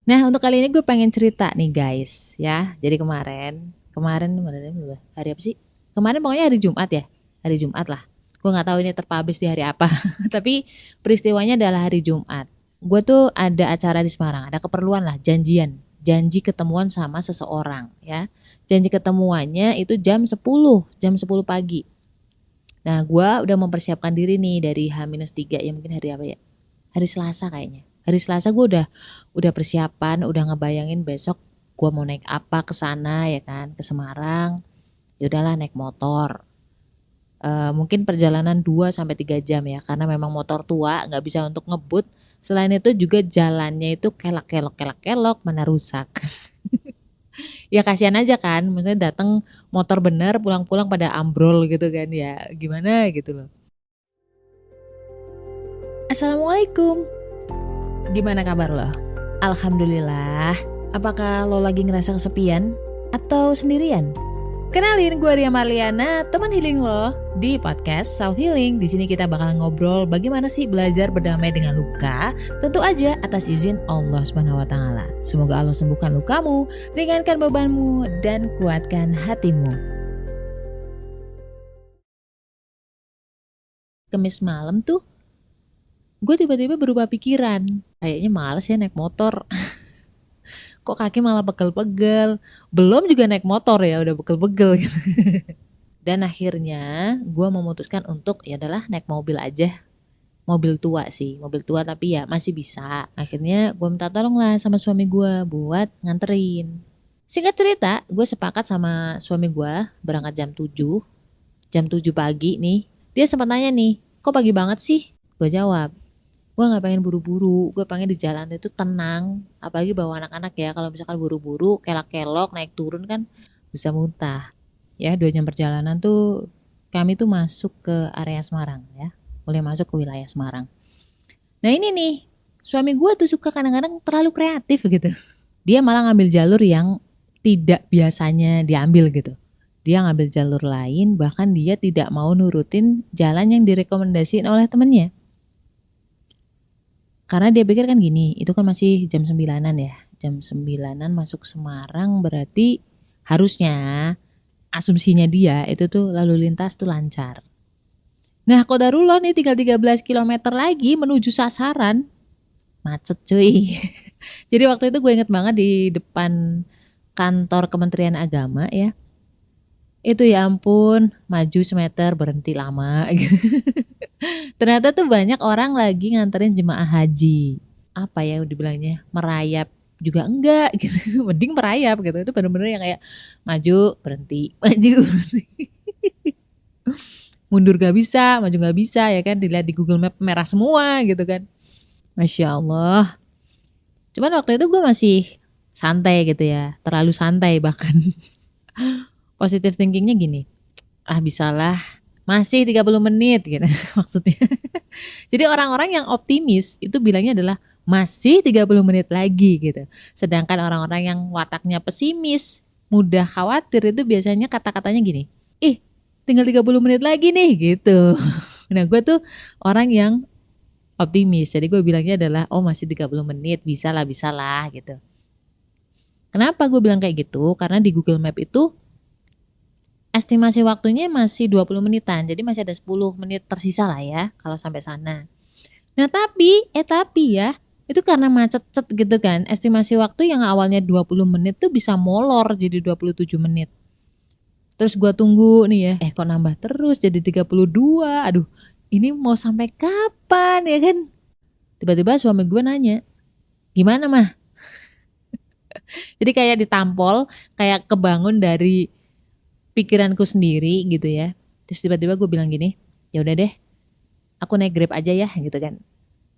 Nah, untuk kali ini gue pengen cerita nih guys, ya. Jadi kemarin hari apa sih? Kemarin pokoknya hari Jumat ya, hari Jumat lah. Gue nggak tahu ini terpublish di hari apa, tapi peristiwanya adalah hari Jumat. Gue tuh ada acara di Semarang, ada keperluan lah, janji ketemuan sama seseorang, ya. Janji ketemuannya itu jam 10 pagi. Nah, gue udah mempersiapkan diri nih dari H-3 ya, mungkin hari apa ya? Hari Selasa kayaknya. Hari Selasa gue udah persiapan, udah ngebayangin besok gue mau naik apa ke sana ya kan, ke Semarang. Ya udahlah naik motor. Mungkin perjalanan 2 sampai 3 jam ya, karena memang motor tua nggak bisa untuk ngebut. Selain itu juga jalannya itu kelak-kelok mana rusak. Ya kasihan aja kan, maksudnya datang motor bener pulang-pulang pada ambrol gitu kan ya. Gimana gitu loh. Assalamualaikum. Gimana kabar lo? Alhamdulillah. Apakah lo lagi ngerasa kesepian atau sendirian? Kenalin, gue Ria Marliana, teman healing lo di podcast Self Healing. Di sini kita bakal ngobrol bagaimana sih belajar berdamai dengan luka, tentu aja atas izin Allah Subhanahu wa taala. Semoga Allah sembuhkan lukamu, ringankan bebanmu dan kuatkan hatimu. Kamis malam tuh gue tiba-tiba berubah pikiran. Kayaknya males ya naik motor. Kok kaki malah pegel-pegel. Belum juga naik motor ya udah pegel-pegel gitu. Dan akhirnya gue memutuskan untuk ya adalah naik mobil aja. Mobil tua sih, mobil tua tapi ya masih bisa. Akhirnya gue minta tolong lah sama suami gue buat nganterin. Singkat cerita, gue sepakat sama suami gue berangkat jam 7 pagi nih. Dia sempat nanya nih, kok pagi banget sih? Gue jawab, gue nggak pengen buru-buru, gue pengen di jalan itu tenang, apalagi bawa anak-anak ya. Kalau misalkan buru-buru kelak-kelok naik turun kan bisa muntah ya. 2 jam perjalanan tuh kami tuh masuk ke area Semarang ya, mulai masuk ke wilayah Semarang. Nah ini nih, suami gue tuh suka kadang-kadang terlalu kreatif gitu. Dia malah ngambil jalur yang tidak biasanya diambil gitu. Dia ngambil jalur lain, bahkan dia tidak mau nurutin jalan yang direkomendasiin oleh temennya. Karena dia pikir kan gini, itu kan masih jam 9-an ya. Jam 9-an masuk Semarang berarti harusnya asumsinya dia itu tuh lalu lintas tuh lancar. Nah, kodarullah nih tinggal 13 kilometer lagi menuju sasaran. Macet cuy. Jadi waktu itu gue inget banget di depan kantor Kementerian Agama ya. Itu ya ampun, maju semeter berhenti lama gitu. Ternyata tuh banyak orang lagi nganterin jemaah haji. Apa ya dibilangnya, merayap juga enggak gitu. Mending merayap gitu. Itu bener-bener yang kayak maju berhenti, maju berhenti. Mundur gak bisa, maju gak bisa ya kan. Dilihat di Google Map merah semua gitu kan. Masya Allah. Cuman waktu itu gue masih santai gitu ya. Terlalu santai bahkan. Positive thinkingnya gini, ah bisalah, masih 30 menit gitu maksudnya. Jadi orang-orang yang optimis itu bilangnya adalah masih 30 menit lagi gitu. Sedangkan orang-orang yang wataknya pesimis, mudah khawatir itu biasanya kata-katanya gini, ih tinggal 30 menit lagi nih gitu. Nah gue tuh orang yang optimis, jadi gue bilangnya adalah oh masih 30 menit, bisa lah gitu. Kenapa gue bilang kayak gitu? Karena di Google Map itu estimasi waktunya masih 20 menitan, jadi masih ada 10 menit tersisa lah ya kalau sampai sana. Nah tapi ya, itu karena macet-cet gitu kan, estimasi waktu yang awalnya 20 menit tuh bisa molor jadi 27 menit. Terus gua tunggu nih ya, kok nambah terus jadi 32, aduh ini mau sampai kapan ya kan. Tiba-tiba suami gue nanya, gimana mah? Jadi kayak ditampol, kayak kebangun dari pikiranku sendiri gitu ya. Terus tiba-tiba gue bilang gini, ya udah deh, aku naik Grab aja ya gitu kan.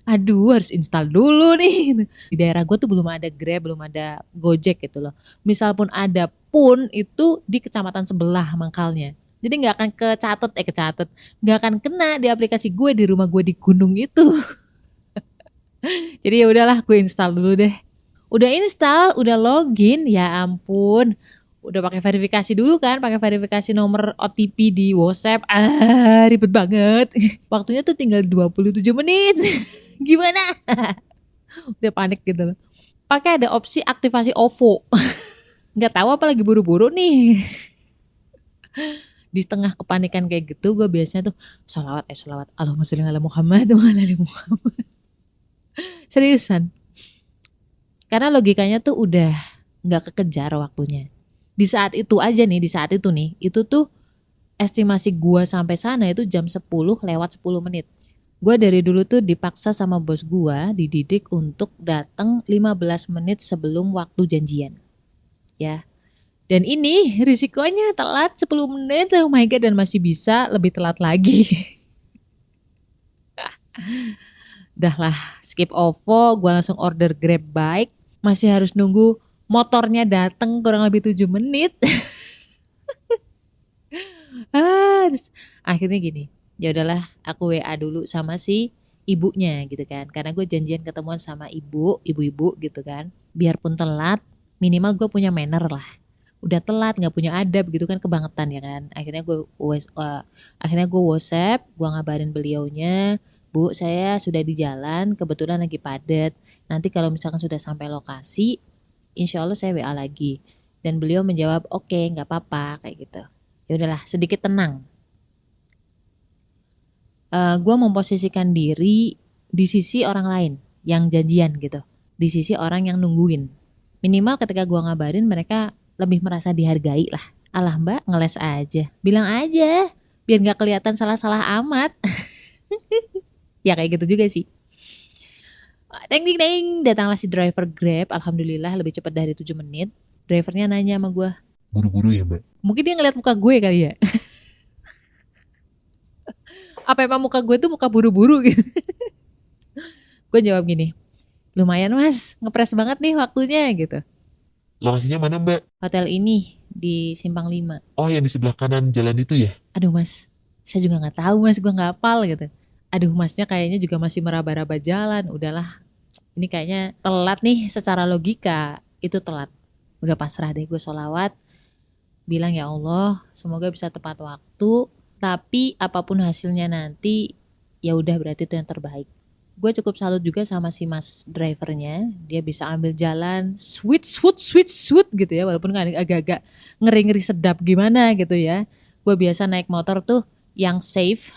Aduh harus install dulu nih gitu. Di daerah gue tuh belum ada Grab, belum ada Gojek gitu loh. Misal pun ada pun itu di kecamatan sebelah mangkalnya. Jadi nggak akan kecatet, nggak akan kena di aplikasi gue di rumah gue di gunung itu. Jadi ya udahlah gue install dulu deh. Udah install, udah login, ya ampun. Udah pakai verifikasi dulu kan, pakai verifikasi nomor OTP di WhatsApp. Ah, ribet banget. Waktunya tuh tinggal 27 menit. Gimana? Udah panik gitu loh. pakai ada opsi aktivasi OVO. Nggak tahu apa lagi buru-buru nih. Di tengah kepanikan kayak gitu, gue biasanya tuh sholawat Allahumma sholli ala Muhammad wa ala ali Muhammad. Seriusan. Karena logikanya tuh udah nggak kekejar waktunya. Di saat itu aja nih, itu tuh estimasi gue sampai sana itu jam 10 lewat 10 menit. Gue dari dulu tuh dipaksa sama bos gue, dididik untuk datang 15 menit sebelum waktu janjian. Ya. Dan ini risikonya telat 10 menit, oh my god, dan masih bisa lebih telat lagi. Dah lah, skip OVO, gue langsung order Grab Bike. Masih harus nunggu motornya datang kurang lebih 7 menit. Terus akhirnya gini, ya udahlah aku WA dulu sama si ibunya gitu kan. Karena gue janjian ketemuan sama ibu-ibu gitu kan. Biarpun telat, minimal gue punya manner lah. Udah telat nggak punya adab gitu kan, kebangetan ya kan. Akhirnya gue WhatsApp, gue ngabarin beliaunya, Bu saya sudah di jalan, kebetulan lagi padat. Nanti kalau misalkan sudah sampai lokasi, insya Allah saya WA lagi. Dan beliau menjawab oke, nggak apa-apa kayak gitu. Ya udahlah, sedikit tenang. Gue memposisikan diri di sisi orang lain yang janjian gitu, di sisi orang yang nungguin. Minimal ketika gue ngabarin, mereka lebih merasa dihargai lah. Alah mbak, ngeles aja, bilang aja biar nggak kelihatan salah-salah amat. Ya kayak gitu juga sih. Deng ding deng, datanglah si driver Grab. Alhamdulillah lebih cepat dari 7 menit. Drivernya nanya sama gue, Buru-buru ya mbak? mungkin dia ngeliat muka gue kali ya. Apa emang muka gue tuh muka buru-buru gitu. Gue jawab gini, lumayan mas, ngepres banget nih waktunya gitu. Lokasinya mana mbak? Hotel ini di Simpang 5. Oh yang di sebelah kanan jalan itu ya? Aduh mas, saya juga nggak tahu mas, gue nggak hafal gitu. Aduh masnya kayaknya juga masih meraba-raba jalan. Udahlah, ini kayaknya telat nih secara logika. Itu telat. Udah pasrah deh, gue sholawat. Bilang ya Allah, semoga bisa tepat waktu. Tapi apapun hasilnya nanti, ya udah berarti itu yang terbaik. Gue cukup salut juga sama si mas drivernya. Dia bisa ambil jalan sweet gitu ya. Walaupun agak-agak ngeri-ngeri sedap gimana gitu ya. Gue biasa naik motor tuh yang safe.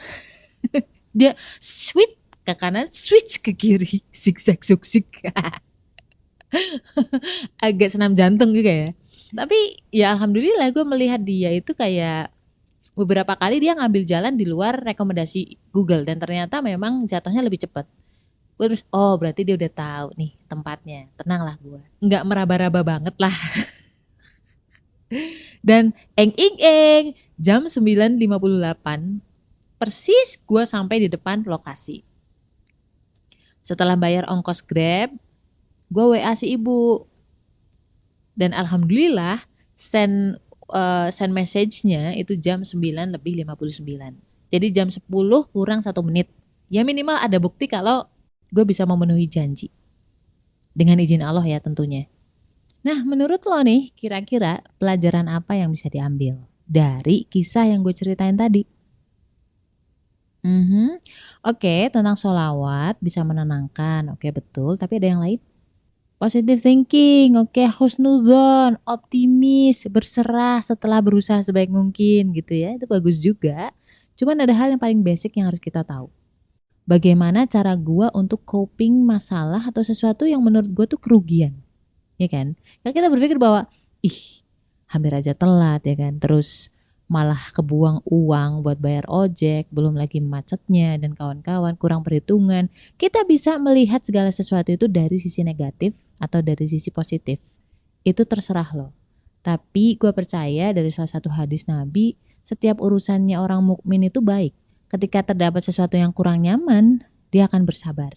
Dia sweet ke kanan, switch ke kiri, zigzag zigzag. Agak senam jantung juga ya. Tapi ya alhamdulillah gue melihat dia itu kayak beberapa kali dia ngambil jalan di luar rekomendasi Google dan ternyata memang jatuhnya lebih cepat. Gue terus oh berarti dia udah tahu nih tempatnya. Tenanglah gue. Nggak meraba-raba banget lah. Dan eng jam 9.58 persis gue sampai di depan lokasi. Setelah bayar ongkos Grab, gue WA si ibu. Dan alhamdulillah send message-nya itu jam 9:59. Jadi jam 10 kurang 1 menit. Ya minimal ada bukti kalau gue bisa memenuhi janji. Dengan izin Allah ya tentunya. Nah menurut lo nih, kira-kira pelajaran apa yang bisa diambil dari kisah yang gue ceritain tadi? Oke, tentang sholawat bisa menenangkan. Oke betul, tapi ada yang lain? Positive thinking, oke, husnuzon, optimis, berserah setelah berusaha sebaik mungkin gitu ya. Itu bagus juga. Cuman ada hal yang paling basic yang harus kita tahu. Bagaimana cara gua untuk coping masalah atau sesuatu yang menurut gua tuh kerugian. Ya kan? Kalau kita berpikir bahwa hampir aja telat ya kan. Terus malah kebuang uang buat bayar ojek, belum lagi macetnya dan kawan-kawan, kurang perhitungan. Kita bisa melihat segala sesuatu itu dari sisi negatif atau dari sisi positif. Itu terserah lo. Tapi gue percaya dari salah satu hadis Nabi, setiap urusannya orang mukmin itu baik. Ketika terdapat sesuatu yang kurang nyaman, dia akan bersabar.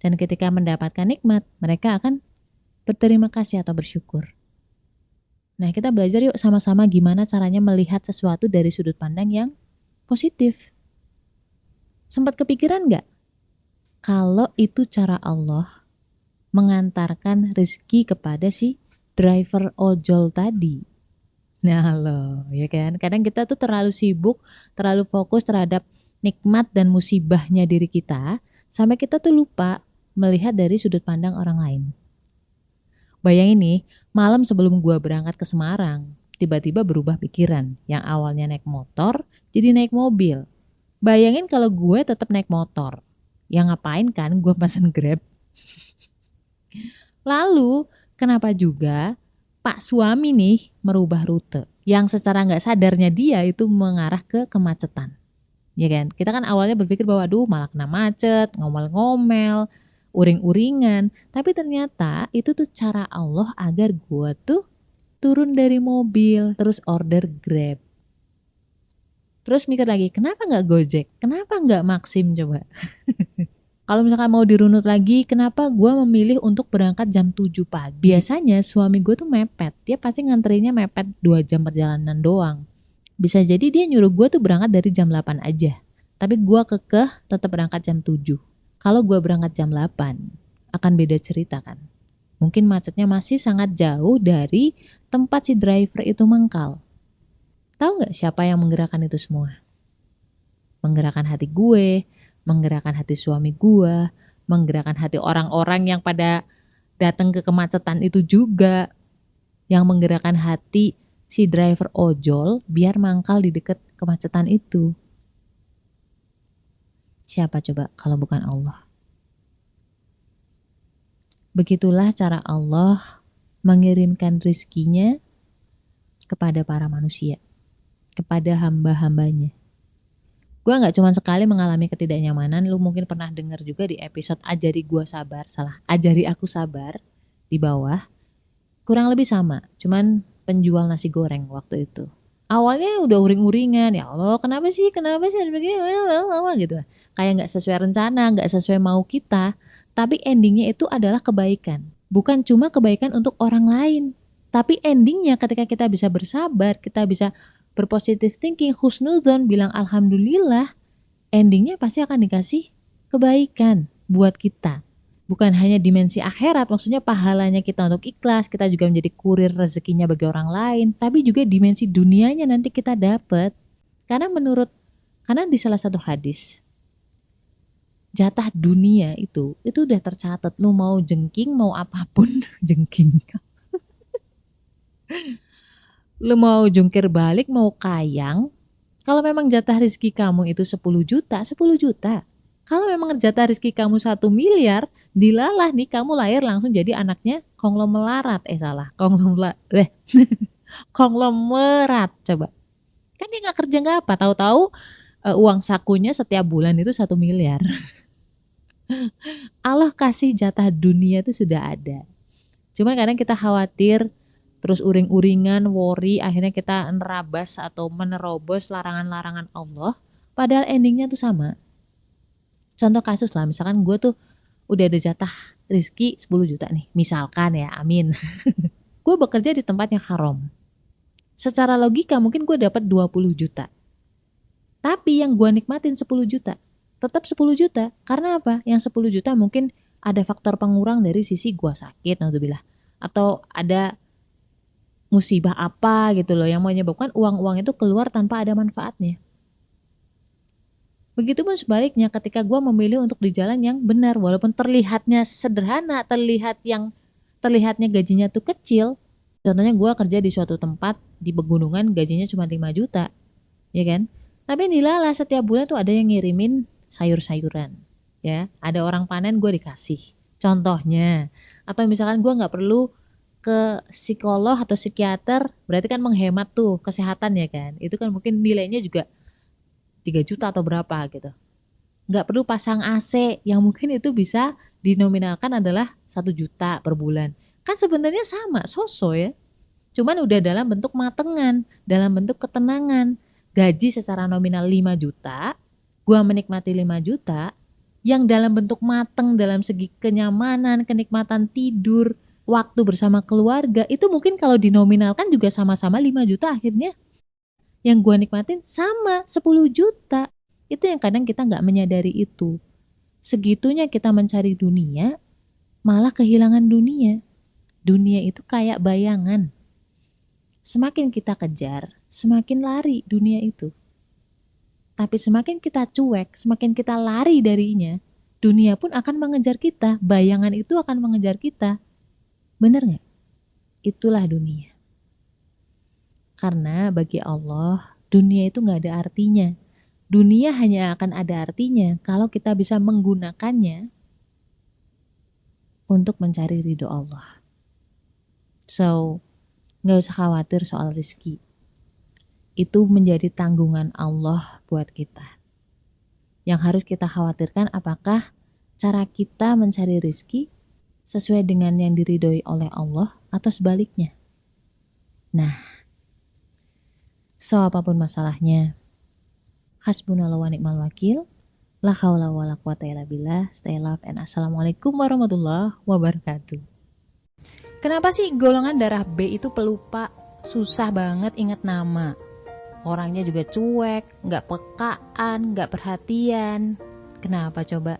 Dan ketika mendapatkan nikmat, mereka akan berterima kasih atau bersyukur. Nah, kita belajar yuk sama-sama gimana caranya melihat sesuatu dari sudut pandang yang positif. Sempat kepikiran gak? Kalau itu cara Allah mengantarkan rezeki kepada si driver ojol tadi. Nah loh, ya kan? Kadang kita tuh terlalu sibuk, terlalu fokus terhadap nikmat dan musibahnya diri kita, sampai kita tuh lupa melihat dari sudut pandang orang lain. Bayangin nih, malam sebelum gue berangkat ke Semarang, tiba-tiba berubah pikiran. Yang awalnya naik motor, jadi naik mobil. Bayangin kalau gue tetap naik motor. Ya ngapain kan gue pesen Grab. Lalu, kenapa juga Pak suami nih merubah rute yang secara nggak sadarnya dia itu mengarah ke kemacetan. Ya kan? Kita kan awalnya berpikir bahwa aduh malah kena macet, ngomel-ngomel, uring-uringan. Tapi ternyata itu tuh cara Allah agar gue tuh turun dari mobil, terus order Grab. Terus mikir lagi, kenapa nggak Gojek? Kenapa nggak Maxim coba? Kalau misalkan mau dirunut lagi, kenapa gue memilih untuk berangkat jam 7 pagi? Biasanya suami gue tuh mepet, dia pasti nganterinnya mepet 2 jam perjalanan doang. Bisa jadi dia nyuruh gue tuh berangkat dari jam 8 aja. Tapi gue kekeh tetap berangkat jam 7. Kalau gue berangkat jam 8, akan beda cerita kan. Mungkin macetnya masih sangat jauh dari tempat si driver itu mangkal. Tahu nggak siapa yang menggerakkan itu semua? Menggerakkan hati gue, menggerakkan hati suami gue, menggerakkan hati orang-orang yang pada datang ke kemacetan itu juga, yang menggerakkan hati si driver ojol biar mangkal di dekat kemacetan itu. Siapa coba kalau bukan Allah? Begitulah cara Allah mengirimkan rizkinya kepada para manusia, kepada hamba-hambanya. Gue gak cuma sekali mengalami ketidaknyamanan, lu mungkin pernah dengar juga di episode Ajari Aku Sabar di bawah. Kurang lebih sama, cuman penjual nasi goreng waktu itu. Awalnya udah uring-uringan, ya Allah kenapa sih harus begini, gitu. Kayak gak sesuai rencana, gak sesuai mau kita, tapi endingnya itu adalah kebaikan. Bukan cuma kebaikan untuk orang lain, tapi endingnya ketika kita bisa bersabar, kita bisa berpositif thinking, husnuzon, bilang alhamdulillah, endingnya pasti akan dikasih kebaikan buat kita. Bukan hanya dimensi akhirat, maksudnya pahalanya kita untuk ikhlas, kita juga menjadi kurir rezekinya bagi orang lain, tapi juga dimensi dunianya nanti kita dapat. Karena di salah satu hadis, jatah dunia itu udah tercatat. Lu mau jengking, mau apapun, jengking. Lu mau jungkir balik, mau kayang, kalau memang jatah rezeki kamu itu 10 juta, 10 juta. Kalau memang jatah rezeki kamu 1 miliar, dilalah nih kamu lahir langsung jadi anaknya konglomerat. Konglomerat coba. Kan dia gak kerja gak apa, tahu-tahu uang sakunya setiap bulan itu 1 miliar. Allah kasih jatah dunia itu sudah ada. Cuman kadang kita khawatir, terus uring-uringan, worry, akhirnya kita nerabas atau menerobos larangan-larangan Allah, padahal endingnya tuh sama. Contoh kasus lah, misalkan gue tuh udah ada jatah rezeki 10 juta nih, misalkan ya, amin. Gue bekerja di tempat yang haram. Secara logika mungkin gue dapat 20 juta. Tapi yang gue nikmatin 10 juta. Tetap 10 juta. Karena apa? Yang 10 juta mungkin ada faktor pengurang dari sisi gue sakit, naudzubillah. Atau ada musibah apa gitu loh yang menyebabkan uang-uang itu keluar tanpa ada manfaatnya. Begitupun sebaliknya ketika gue memilih untuk di jalan yang benar, walaupun terlihatnya sederhana, terlihatnya gajinya tuh kecil. Contohnya gue kerja di suatu tempat di pegunungan, gajinya cuma 5 juta, ya kan? Tapi dilalah setiap bulan tuh ada yang ngirimin sayur-sayuran, ya. Ada orang panen, gue dikasih. Contohnya, atau misalkan gue nggak perlu ke psikolog atau psikiater, berarti kan menghemat tuh kesehatan ya kan. Itu kan mungkin nilainya juga 3 juta atau berapa gitu. Nggak perlu pasang AC yang mungkin itu bisa dinominalkan adalah 1 juta per bulan. Kan sebenarnya sama, so-so ya. Cuman udah dalam bentuk matengan, dalam bentuk ketenangan. Gaji secara nominal 5 juta, gua menikmati 5 juta, yang dalam bentuk mateng dalam segi kenyamanan, kenikmatan tidur, waktu bersama keluarga, itu mungkin kalau dinominalkan juga sama-sama 5 juta akhirnya. Yang gue nikmatin sama 10 juta. Itu yang kadang kita gak menyadari itu. Segitunya kita mencari dunia, malah kehilangan dunia. Dunia itu kayak bayangan. Semakin kita kejar, semakin lari dunia itu. Tapi semakin kita cuek, semakin kita lari darinya, dunia pun akan mengejar kita. Bayangan itu akan mengejar kita. Bener gak? itulah dunia. Karena bagi Allah, dunia itu gak ada artinya. Dunia hanya akan ada artinya kalau kita bisa menggunakannya untuk mencari ridho Allah. So, gak usah khawatir soal rezeki. Itu menjadi tanggungan Allah buat kita. Yang harus kita khawatirkan apakah cara kita mencari rezeki sesuai dengan yang diridhoi oleh Allah atau sebaliknya. Nah, so apapun masalahnya, hasbunallahu wa ni'mal wakil, la haula wa la quwata illa billah, stay love and assalamualaikum warahmatullahi wabarakatuh. Kenapa sih golongan darah B itu pelupa, susah banget ingat nama? Orangnya juga cuek, gak pekaan, gak perhatian. Kenapa coba?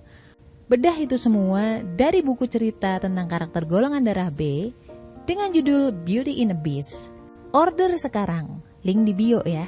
Bedah itu semua dari buku cerita tentang karakter golongan darah B dengan judul Beauty in a Beast. Order sekarang, link di bio ya.